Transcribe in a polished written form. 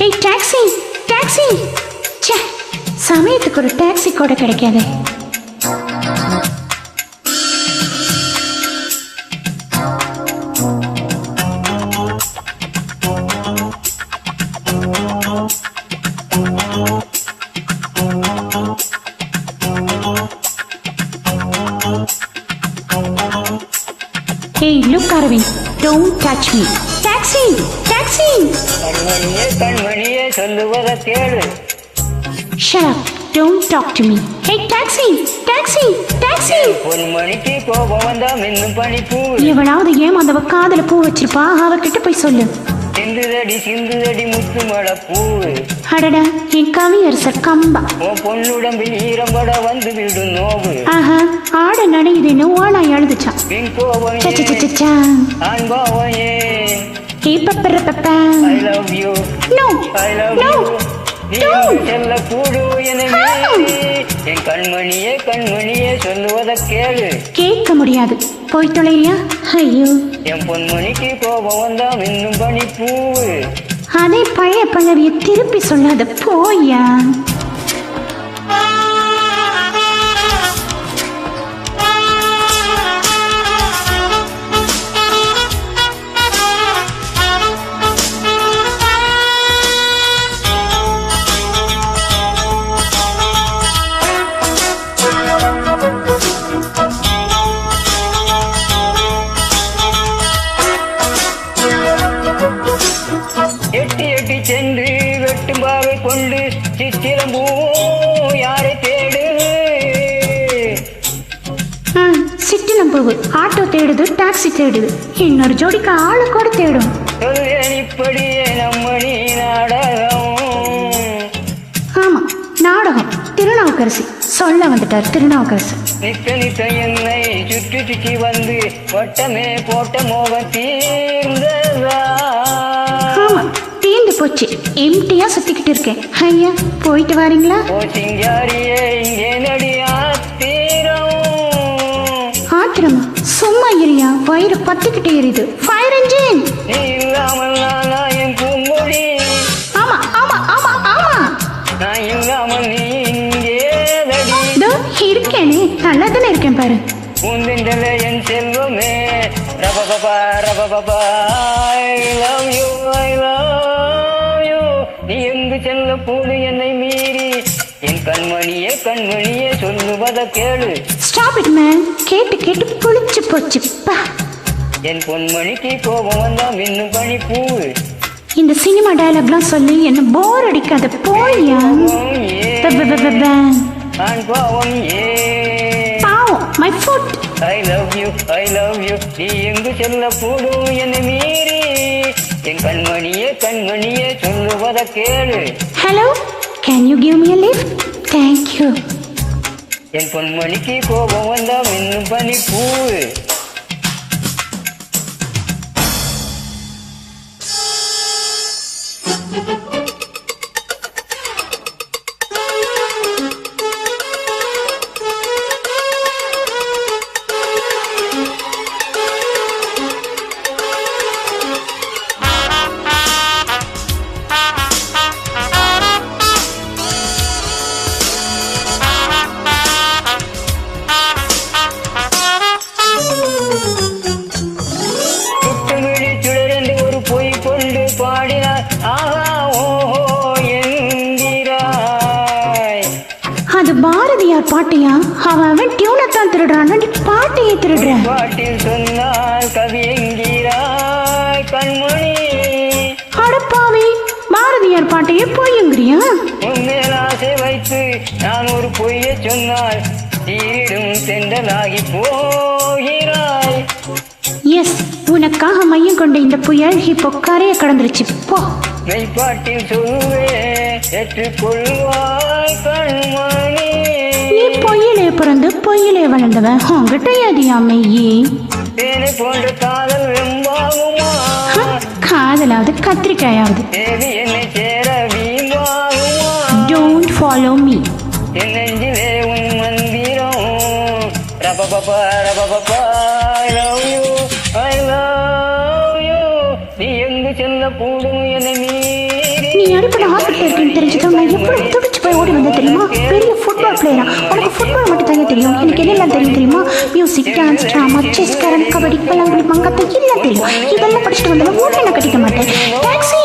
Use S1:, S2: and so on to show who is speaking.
S1: ஹே taxi taxi. ச்சே, சமயத்துக்கு ஒரு டாக்ஸி கூட கிடைக்காதே. Hey, look, Arvind. Don't touch me. Taxi! Taxi!
S2: கண்மணியே கண்மணியே சொல்லுவத கேளு.
S1: Shut up. Don't talk to me. Hey, taxi! Taxi! Taxi!
S2: பொன்மணிக்கு கோபம் வந்தா மின்னும் பனிப்பூ.
S1: எவனாவது ஏமாந்தவ காதல பூ வச்சிருப்பா, அவகிட்ட போய் சொல்லு.
S2: சிந்துதடி முத்து மழை பூவு.
S1: அடடா, என் கவியரசர் கம்பா.
S2: உன் பொண்ணுடம்பில் ஈரம்பட வந்து விடும் நோவு.
S1: ஆஹா, ஆட நடையுதுன்னு ஓனாய் அழுதுச்சான்.
S2: பின் கோபம் அன்பாவம் ஏன்.
S1: I
S2: love you.
S1: No.
S2: I love
S1: No.
S2: you. நீ செல்ல கூடு என என் கண்மணியே கண்மணியே சொல்லுவத கேளு.
S1: கேட்க முடியாது, போய் தொலைறியா? ஐயோ,
S2: என் பொன்மணிக்கு கோபம் வந்தா மின்னும் பனிப்பூவு.
S1: அதே பழைய பல்லவியை திருப்பி சொல்லாத, போயா.
S2: எட்டி எட்டி சென்று வெட்டும்பாவை கொண்டு சித்திரம்பூ யாரை தேடு.
S1: சிட்டிலம்பூவு ஆட்டோ தேடுது, டாக்ஸி தேடுது, இன்னொரு ஜோடிக்கு ஆளு கூட தேடும்.
S2: சொல்வேன் இப்படியே நம்மணி நாடகம்.
S1: ஆமா, நாடகம். திருநாவுக்கரசி சொல்ல வந்துட்டார். திருநாவுக்கரசு
S2: நித்த நித்த என்னை சுற்றி சுற்றி வந்து வட்டமே போட்ட மோகம் தீர்ந்ததா.
S1: ஆமா, தீர்ந்து போச்சு. எம்டியா சுத்திக்கிட்டு இருக்கேன். ஐயா, போயிட்டு வரீங்களா?
S2: சிங்காரியே இங்கே நடி ஆத்திரம்.
S1: ஆத்திரமா? சும்மா இருயா, வயிறு பத்திக்கிட்டே எரியுது. Fire engine.
S2: நீ இல்லாமல் நானா என் பூமொழி.
S1: ஆமா ஆமா ஆமா ஆமா.
S2: நான் இல்லாமல் நீ இங்கே தடி.
S1: இதோ இருக்கேனே, நல்லா தானே இருக்கேன் பாரு.
S2: உந்திண்டல என் செல்வமே ரபபபா ரபபபா. I love you, I love you. நீ எங்கு செல்ல போடு என்னை மீறி என் கண்மணியே கண்மணியே சொல்லுவத கேளு.
S1: Stop it man. கேட்டு கேட்டு புளிச்சு போச்சு பா.
S2: என் பொன்மணிக்கு கோபம் வந்தா மின்னும் பனிப்பூவு.
S1: இந்த சினிமா டயலாக்லாம் சொல்லி என்ன போர் அடிக்காத, போயா.
S2: நான் பாவம் ஏ.
S1: பாவம், my foot.
S2: I love you, I love you. நீ எங்கு செல்ல போடும் என்னை மீறி என் கண்மணியே கண்மணியே சொல்லுவத கேளு.
S1: Hello, can you give me a lift? Thank you.
S2: என் பொன்மணிக்கு கோபம் வந்தா மின்னும் பனிப்பூவு.
S1: அது பாரதியார் பாட்டியா? அவன் டியூனத்தான் திருடுறான், பாட்டையே திருடுற.
S2: பாட்டில் சொன்னால் கவி என்கிறாய் கண்மணி.
S1: அடப்பாவி, பாரதியார் பாட்டையே பொய்யுங்கிறியா?
S2: உன்மேல் ஆசை வைத்து நான் ஒரு பொய்யை சொன்னால் தீரிடும் தென்றலாகி போகிறாய்.
S1: எஸ், உனக்காக மையம் கொண்ட இந்த புயல் இப்போ கரையை கடந்துருச்சு. போ.
S2: மெய்ப்பாட்டில் சொல்லுவே ஏற்றுக்கொள்வாய் கண்மணி.
S1: நீ பொய்யிலே பிறந்து பொய்யிலே வளர்ந்தவன், உங்ககிட்ட ஏதியா மெய்யே?
S2: தேனை போன்ற காதல் வெம்பாகுமா?
S1: காதலாவது கத்திரிக்காயாவது.
S2: தேவி என்னை சேர வீம்பாகுமா?
S1: Don't follow me.
S2: என் நெஞ்சிலே உன் மந்திரம் ரபபபா ரபபபா. I love you, I love you. நீ எங்கு செல்ல கூடும் என்னை மீறி.
S1: நீ அனுப்பின ஹாஸ்பிட்டல் இருக்குன்னு தெரிஞ்சதும் நான் எவ்வளவு துடிச்சு போய் ஓடி வந்தேன் தெரியுமா? பெரிய ஃபுட்பால் பிளேயரா? உனக்கு ஃபுட்பால் மட்டும் தாங்க தெரியும், எனக்கு என்னெல்லாம் தெரியும் தெரியுமா? Music, dance, drama, chess, carrom, kabaddi, பல்லாங்குழி, மங்காத்தா எல்லாம் தெரியும். இதெல்லாம் படிச்சுட்டு வந்தாலும் ஓட்டு நான் கட்டிக்க மாட்டேன். டாக்ஸி